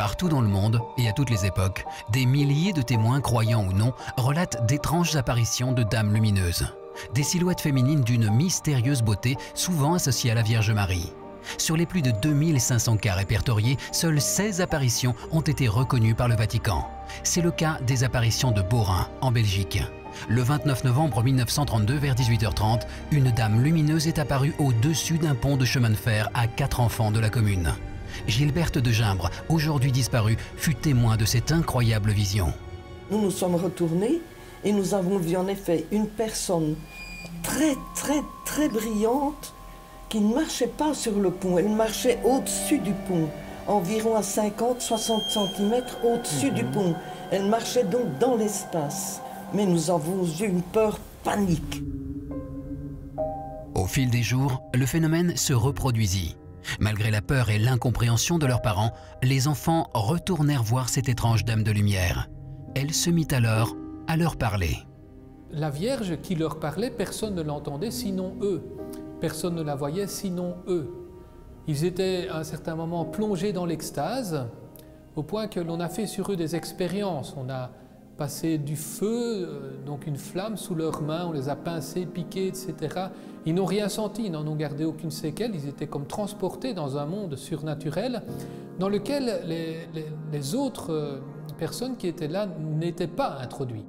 Partout dans le monde et à toutes les époques, des milliers de témoins, croyants ou non, relatent d'étranges apparitions de dames lumineuses. Des silhouettes féminines d'une mystérieuse beauté, souvent associées à la Vierge Marie. Sur les plus de 2500 cas répertoriés, seules 16 apparitions ont été reconnues par le Vatican. C'est le cas des apparitions de Beaurain, en Belgique. Le 29 novembre 1932, vers 18h30, une dame lumineuse est apparue au-dessus d'un pont de chemin de fer à 4 enfants de la commune. Gilberte de Gimbre, aujourd'hui disparue, fut témoin de cette incroyable vision. Nous nous sommes retournés et nous avons vu en effet une personne très brillante qui ne marchait pas sur le pont, elle marchait au-dessus du pont, environ à 50-60 cm au-dessus du pont. Elle marchait donc dans l'espace. Mais nous avons eu une peur panique. Au fil des jours, le phénomène se reproduisit. Malgré la peur et l'incompréhension de leurs parents, les enfants retournèrent voir cette étrange dame de lumière. Elle se mit alors à leur parler. La Vierge qui leur parlait, personne ne l'entendait sinon eux. Personne ne la voyait sinon eux. Ils étaient à un certain moment plongés dans l'extase, au point que l'on a fait sur eux des expériences. On a passé du feu, donc une flamme sous leurs mains, on les a pincés, piqués, etc. Ils n'ont rien senti, ils n'en ont gardé aucune séquelle, ils étaient comme transportés dans un monde surnaturel dans lequel les autres personnes qui étaient là n'étaient pas introduites.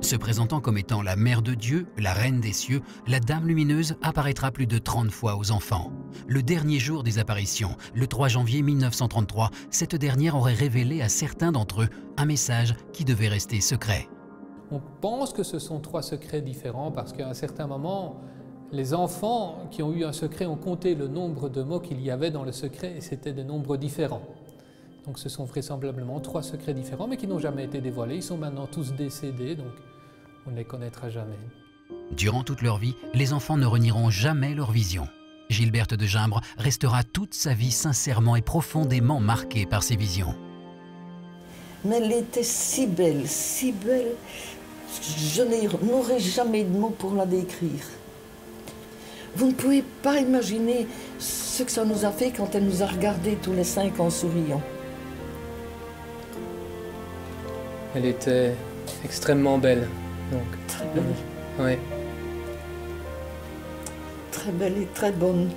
Se présentant comme étant la mère de Dieu, la reine des cieux, la Dame lumineuse apparaîtra plus de 30 fois aux enfants. Le dernier jour des apparitions, le 3 janvier 1933, cette dernière aurait révélé à certains d'entre eux un message qui devait rester secret. On pense que ce sont 3 secrets différents parce qu'à un certain moment, les enfants qui ont eu un secret ont compté le nombre de mots qu'il y avait dans le secret et c'était des nombres différents. Donc ce sont vraisemblablement 3 secrets différents mais qui n'ont jamais été dévoilés. Ils sont maintenant tous décédés, donc on ne les connaîtra jamais. Durant toute leur vie, les enfants ne renieront jamais leur vision. Gilberte de Gimbre restera toute sa vie sincèrement et profondément marquée par ces visions. Mais elle était si belle, je n'aurais jamais de mots pour la décrire. Vous ne pouvez pas imaginer ce que ça nous a fait quand elle nous a regardés tous les 5 en souriant. Elle était extrêmement belle. Donc, très belle. Oui. Très belle et très bonne.